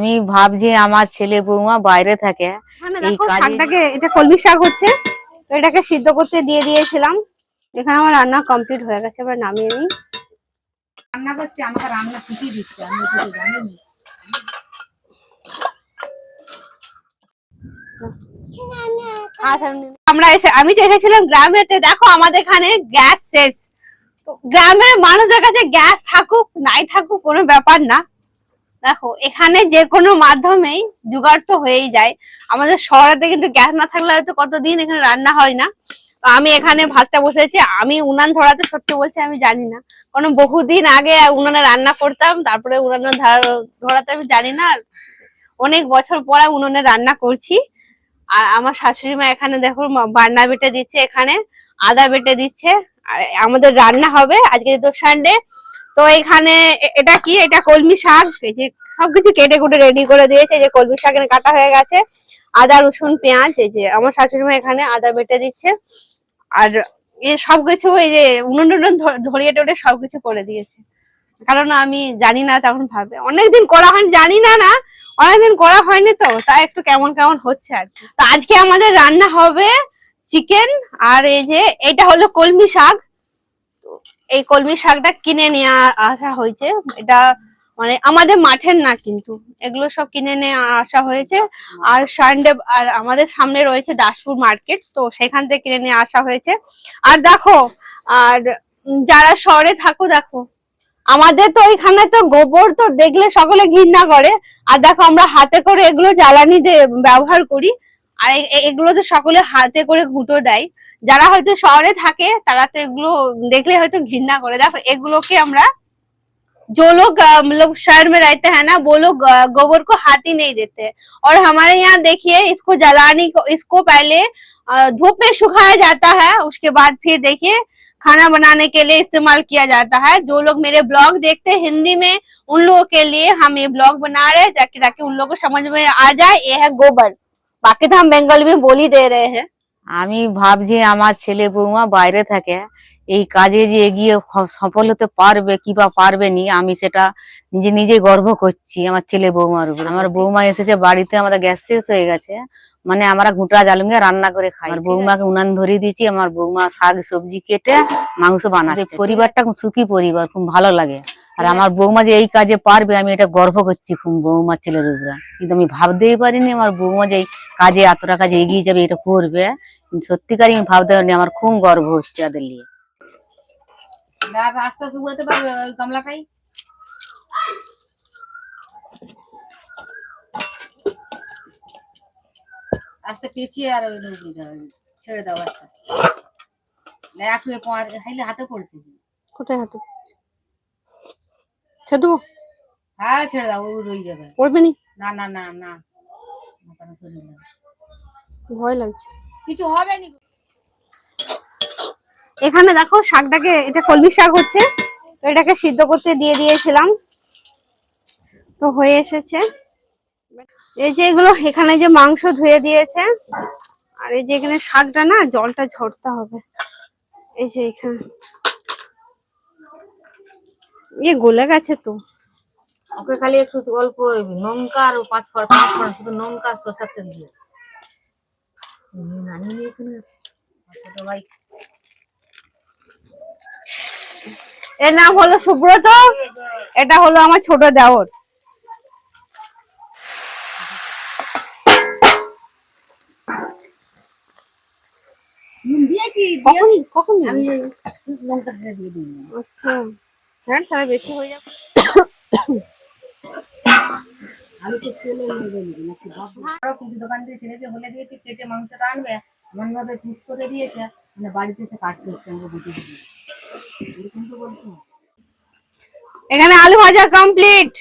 আমি ভাবছি আমার ছেলে বৌমা বাইরে থাকে এই শাকটাকে, এটা কলমি শাক হচ্ছে, তো এটাকে সিদ্ধ করতে দিয়ে দিয়েছিলাম। এখানে আমার রান্না কমপ্লিট হয়ে গেছে, এবার নামিয়ে নিই। রান্না করছে, আমাকে রান্না শিখিয়ে দিচ্ছে, আমি কিছু জানি না। আমি তো এসেছিলাম গ্রামেতে, দেখো আমাদের এখানে গ্যাস শেষ। গ্রামের মানুষের কাছে গ্যাস থাকুক নাই থাকুক কোনো ব্যাপার না। দেখো এখানে যে কোনো মাধ্যমেই জোগাড় তো হয়েই যায়। আমাদের শহরেতে কিন্তু গ্যাস না থাকলে হয়তো কতদিন এখানে রান্না হয় না। আমি এখানে ভাতটা বসেছি, আমি উনান ধরাতে সত্যি বলছি আমি জানি না, কারণ বহুদিন আগে উনানে রান্না করতাম, তারপরে উনানে ধরাতে আমি জানি না। অনেক বছর পর উনুনে রান্না করছি। আর আমার শাশুড়ি মা এখানে দেখো বান্না বেটে দিচ্ছে, এখানে আদা বেটে দিচ্ছে। আর আমাদের রান্না হবে আজকে তো সানডে। তো এখানে এটা কি, এটা কলমি শাক, এই যে সবকিছু কেটে কুটে রেডি করে দিয়েছে। এই যে কলমি শাক এখানে কাটা হয়ে গেছে, আদা রসুন পেঁয়াজ, এই যে আমার শাশুড়ি মা এখানে আদা বেটে দিচ্ছে। আর সবকিছু এই যে উনুন ধরিয়ে টরে সবকিছু করে দিয়েছে, কারণ আমি জানি না তখন ভাবে অনেকদিন করা হয়নি, জানি না না অনেকদিন করা হয়নি, তো তাই একটু কেমন কেমন হচ্ছে আর কি। তো আজকে আমাদের রান্না হবে চিকেন। আর এই যে এটা হলো কলমি শাক। এই কলমি শাকটা কিনে নিয়ে আসা হয়েছে, এটা মানে আমাদের মাঠের না, কিন্তু এগুলো সব কিনে নিয়ে আসা হয়েছে। আর সানডে আমাদের সামনে রয়েছে দাসপুর মার্কেট, তো সেখান থেকে কিনে নিয়ে আসা হয়েছে। আর দেখো, আর যারা শহরে থাকো দেখো, আমাদের তো ওইখানে তো গোবর তো দেখলে সকলে ঘৃণা করে। আর দেখো আমরা হাতে করে এগুলো জ্বালানি দিয়ে ব্যবহার করি। আর এগুলো তো সকলে হাতে করে ঘুঁটো দেয়। যারা হয়তো শহরে থাকে তারা তো এগুলো দেখলে হয়তো ঘৃণা করে। দেখো এগুলোকে আমরা, जो लोग शहर में रहते हैं ना, वो लोग गोबर को हाथ ही नहीं देते। और हमारे यहाँ देखिए, इसको जलाने को, इसको पहले धूप में सुखाया जाता है, उसके बाद फिर देखिए खाना बनाने के लिए इस्तेमाल किया जाता है। जो लोग मेरे ब्लॉग देखते हैं हिंदी में, उन लोगों के लिए हम ये ब्लॉग बना रहे हैं, ताकि उन लोगों को समझ में आ जाए ये है गोबर। बाकी तो हम बंगाली में बोल ही दे रहे हैं। আমি ভাবছি আমার ছেলে বৌমা বাইরে থাকে এই কাজে যে এগিয়ে সফল হতে পারবে কি বা পারবে নি, আমি সেটা নিজে নিজে গর্ব করছি আমার ছেলে বৌমার উপর। আমার বৌমা এসেছে বাড়িতে, আমাদের গ্যাস শেষ হয়ে গেছে, মানে আমরা ঘুঁটা জ্বালুঙ্গে রান্না করে খাই। আমার বৌমাকে উনান ধরিয়ে দিয়েছি, আমার বৌমা শাক সবজি কেটে মাংস বানাচ্ছে। পরিবারটা খুব সুখী পরিবার, খুব ভালো লাগে। আর আমার বৌমা যে এই কাজে পারবে আমি এটা গর্ব করছি খুব বৌমার ছেলের উপরে। কিন্তু আমি ভাবতেই পারিনি আমার বৌমা যে এই কাজে এতটা কাজে এগিয়ে যাবে, এটা করবে। সত্যিকারই আমি ভাবতে পারিনি, আমার খুব গর্ব হচ্ছে তাদের নিয়ে। রাস্তা শুরুতে পারবে ওই গামলাটাই আস্তে পেঁচিয়ে আর ওই লোক ছেড়ে দাও। আস্তে আস্তে হাতে পড়ছে। কোথায় হাতে ছেড়ে হ্যাঁ ছেড়ে দাও, ও রয়ে যাবে। পড়বে না না না না, শরীর ভয় লাগছে, কিছু হবে না। এখানে দেখো শাকটাকে, এটা কলমি শাক হচ্ছে, তো এটাকে সিদ্ধ করতে দিয়ে দিয়েছিলাম, তো হয়ে এসেছে। এই যে এগুলো এখানে যে মাংস ধুয়ে দিয়েছে, আর এই যে এখানে শাকটা না জলটা ঝরতে হবে। এই যে এখানে গলে গেছে, তো ওকে খালি একটু অল্প লঙ্কা আর পাঁচ ফোড়ন শুধু লঙ্কা আর সরষের তেল দিয়ে এর নাম হলো সুব্রত, এটা হলো আমার ছোট দেওর। কখন আমি লঙ্কা দিয়ে দিই। আচ্ছা হ্যাঁ, তাহলে বেশি হয়ে যাবে। আমি তো দোকান থেকে ছেলেকে বলে দিয়েছি কেটে মাংসটা আনবে, এমন ভাবে পিস করে দিয়েছে মানে বাড়িতে এসে কাটতে হচ্ছে। এখানে আলু ভাজা কমপ্লিট,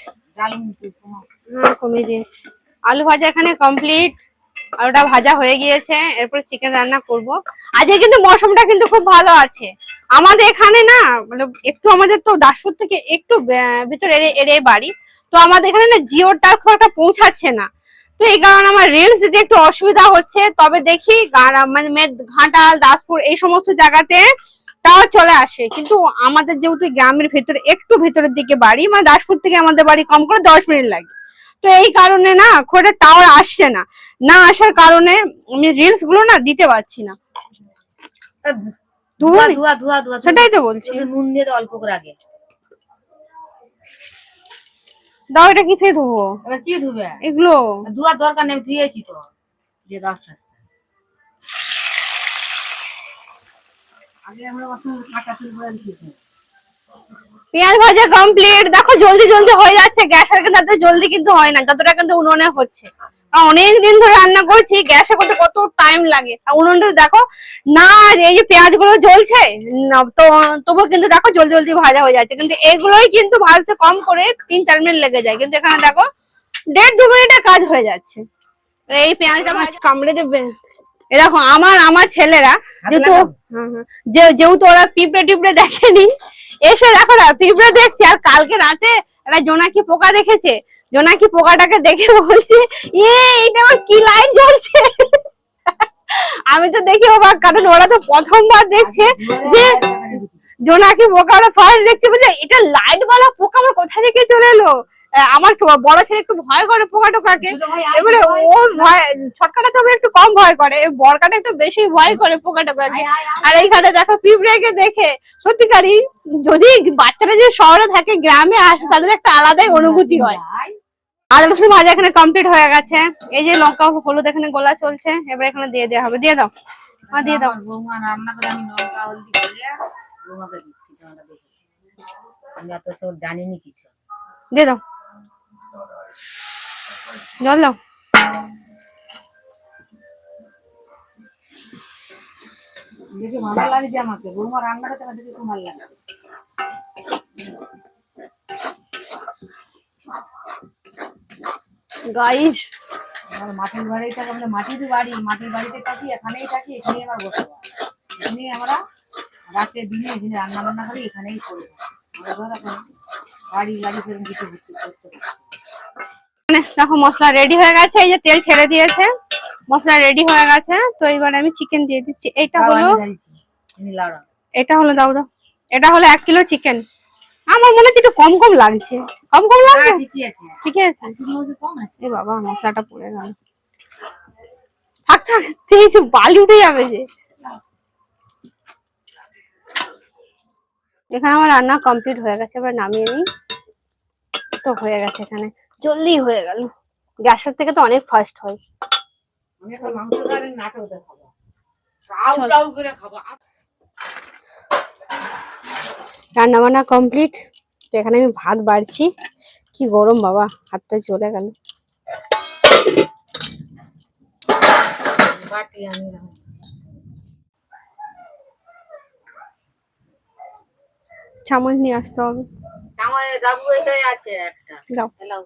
কমিয়ে দিয়েছি। আলু ভাজা এখানে কমপ্লিট, আলুটা ভাজা হয়ে গিয়েছে। এরপর চিকেন রান্না করব। আজকে কিন্তু মৌসুমটা কিন্তু খুব ভালো আছে আমাদের এখানে না, মানে একটু আমাদের তো দাসপুর থেকে একটু ভিতরে এরিয়ায় বাড়ি, তো আমাদের এখানে না জিওটা খুব একটা পৌঁছাচ্ছে না। তো এই কারণে আমার রিলস দিতে একটু অসুবিধা হচ্ছে। তবে দেখি মানে ঘাটাল দাসপুর এই সমস্ত জায়গাতে টাওয়ার চলে আসে, কিন্তু আমাদের যেহেতু গ্রামের ভেতরে একটু ভেতরের দিকে বাড়ি, মানে দাসপুর থেকে আমাদের বাড়ি কম করে 10 মিনিট লাগে। তো এই কারণে না খুব একটা টাওয়ার আসছে না, না আসার কারণে আমি রিলস গুলো না দিতে পারছি না। ধোয়া ধোয়া ধোয়া ধোয়া সেটাই তো বলছি। নুন দিয়ে দাও অল্প করে আগে। দাও, এটা কি থেকে ধোবো? এবার কি ধুবে? এগুলো ধোয়ার দরকার নেই, ধুয়েছি তো। দিয়ে দাও আস্তে আস্তে। আগে আমরা কাটা শুরু করে দিয়েছি। পেঁয়াজ ভাজা কমপ্লিট। দেখো জলদি জলদি হয়ে যাচ্ছে, গ্যাসের কিন্তু এত জলদি কিন্তু হয় না যতটা কিন্তু উনুনে হচ্ছে। অনেক দিন ধরে রান্না করছি, গ্যাসে করতে কত টাইম লাগে, আর উনুনটা দেখো না, এই যে পেঁয়াজ গুলো জ্বলছে না, তো তবু কিন্তু দেখো জলদি জলদি ভাজা হয়ে যাচ্ছে, কিন্তু এগুলোই কিন্তু ভাজতে কম করে 3-4 মিনিট লেগে যায়, কিন্তু এখানে দেখো 1.5-2 মিনিটে কাজ হয়ে যাচ্ছে। এই পেঁয়াজটা মাছ কামড়ে দেবে। এ দেখো আমার ছেলেরা যেহেতু যেহেতু ওরা পিঁপড়ে টিপড়ে দেখেনি, এসে দেখো না পিঁপড়ে দেখছে, আর কালকে রাতে একটা জোনাকি পোকা দেখেছে, জোনাকি পোকাটাকে দেখে বলছে এইটা আমার কি লাইট জ্বলছে। আমি তো দেখি অবাক, কারণ ওরা তো প্রথমবার দেখছে যে জোনাকি পোকা, ওরা ফার্স্ট দেখছে, বলছে এটা লাইট বালা পোকা আমার কোথা থেকে চলে এলো। আমার বড় ছেলে একটু ভয় করে পোকা টোকাকে, এবারে ও ভয়, ছটকাটা তবে একটু কম ভয় করে, বড়কাটা একটু বেশি ভয় করে পোকা টোকাকে। আর এইখানে দেখো পিঁপড়েকে দেখে সত্যিকারই, যদি বাচ্চারা যে শহরে থাকে গ্রামে আসে তাদের একটা আলাদাই অনুভূতি হয়। আলু রসুন ভাজা এখানে কমপ্লিট হয়ে গেছে, এই যে লঙ্কা হলুদ এখানে গোলা চলছে, এবার এখানে দিয়ে দেওয়া হবে। দিয়ে দাও, দিয়ে দাও। বৌমা রান্না করে আমি লঙ্কা হলদি করে বৌমাকে দিচ্ছি, তোমরা দেখো। আমি অত সব জানিনি কিছু। দিয়ে দাও, জল দাও। দেখে ভালো লাগে যে আমাকে বৌমা রান্না করতে আমার দেখে খুব ভালো লাগে। গাইস আমার মাটির বাড়ি থাকে, আমাদের মাটির বাড়ি, মাটির বাড়িতে থাকি, এখানেই থাকি, এখানেই আমার বসবাস। এখানেই আমরা রাতে দিনে এখানে রান্না বান্না করি, এখানেই করি। আমরা ধর এখন বাড়ি গাড়ি ফেরত দিতে হচ্ছে করতে পারছি। দেখো মশলা রেডি হয়ে গেছে, এই যে তেল ছেড়ে দিয়েছে, মশলা রেডি হয়ে গেছে। তো এবার আমি চিকেন দিয়ে দিচ্ছি। এটা হলো দাও দাও, এটা হলো 1 কিলো চিকেন। আমার মনে হচ্ছে একটু কম কম লাগছে, কম কম লাগছে। ঠিক আছে, এ বাবা মশলাটা পড়ে গেল, থাক থাক, একটু বালি উঠে যাবে যে। এখানে আমার রান্না কমপ্লিট হয়ে গেছে, এবার নামিয়ে নিই। তো হয়ে গেছে, এখানে জলদি হয়ে গেল, গ্যাসের থেকে তো অনেক ফাস্ট হয়। রান্না বান্না কমপ্লিট। তো এখানে আমি ভাত বাড়ছি, কি গরম বাবা, হাতটা চলে গেল। চামচ নিয়ে আসতে হবে। আছে একটা দাও।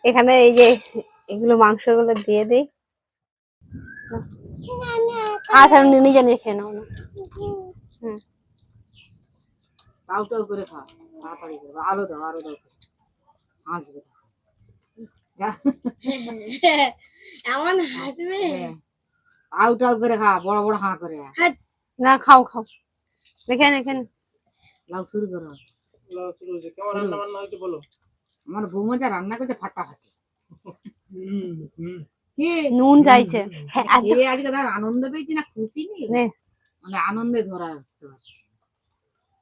এখানে এই যে এগুলো মাংসগুলো দিয়ে দিই। আচ্ছা নিজে নিয়ে খেয়ে নাও না। তাওটাও করে খা, তাড়াতাড়ি করে আলো দাও, আরো দাও, হাসবে এমন হাসবে, তাওটাও করে খা, বড় বড় হাঁ করে। না খাও খাও, দেখেন এখানে লাউ শুরু করো। কেমন রান্না বান্না হয়েছে বলো। আমার বৌমা যা রান্না করছে ফাটাফাটি। নুন চাইছে, আজকে ধর আনন্দ পেয়েছি না, খুশি নেই, মানে আনন্দে ধরা রাখতে পারছি।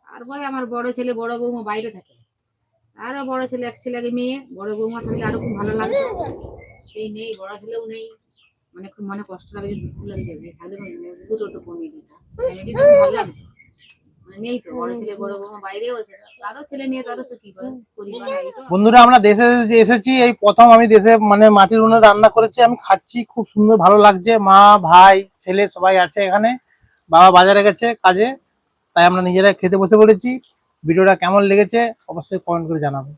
তারপরে আমার বড় ছেলে বড় বৌমা বাইরে থাকে, আরো বড় ছেলে, এক ছেলে আগে মেয়ে, বড় বৌমা থাকলে আরো খুব ভালো লাগতো। সেই নেই, বড় ছেলেও নেই, মানে খুব মনে কষ্ট লাগে, দুঃখ লাগে যাবে, থাকলে মজবুত হতো কমিটিটা, ভালো লাগতো। নেই তো, বড় ছেলে বড় বৌমা বাইরে, আরো ছেলে মেয়ে তারও কি পরিবার। বন্ধুরা আমরা দেশে এসেছি, এই প্রথম আমি দেশে মানে মাটির উনুনে রান্না করেছি, আমি খাচ্ছি, খুব সুন্দর ভালো লাগছে। মা ভাই ছেলে সবাই আছে এখানে, বাবা বাজারে গেছে কাজে, তাই আমরা নিজেরা খেতে বসে পড়েছি। ভিডিওটা কেমন লেগেছে অবশ্যই কমেন্ট করে জানাবেন।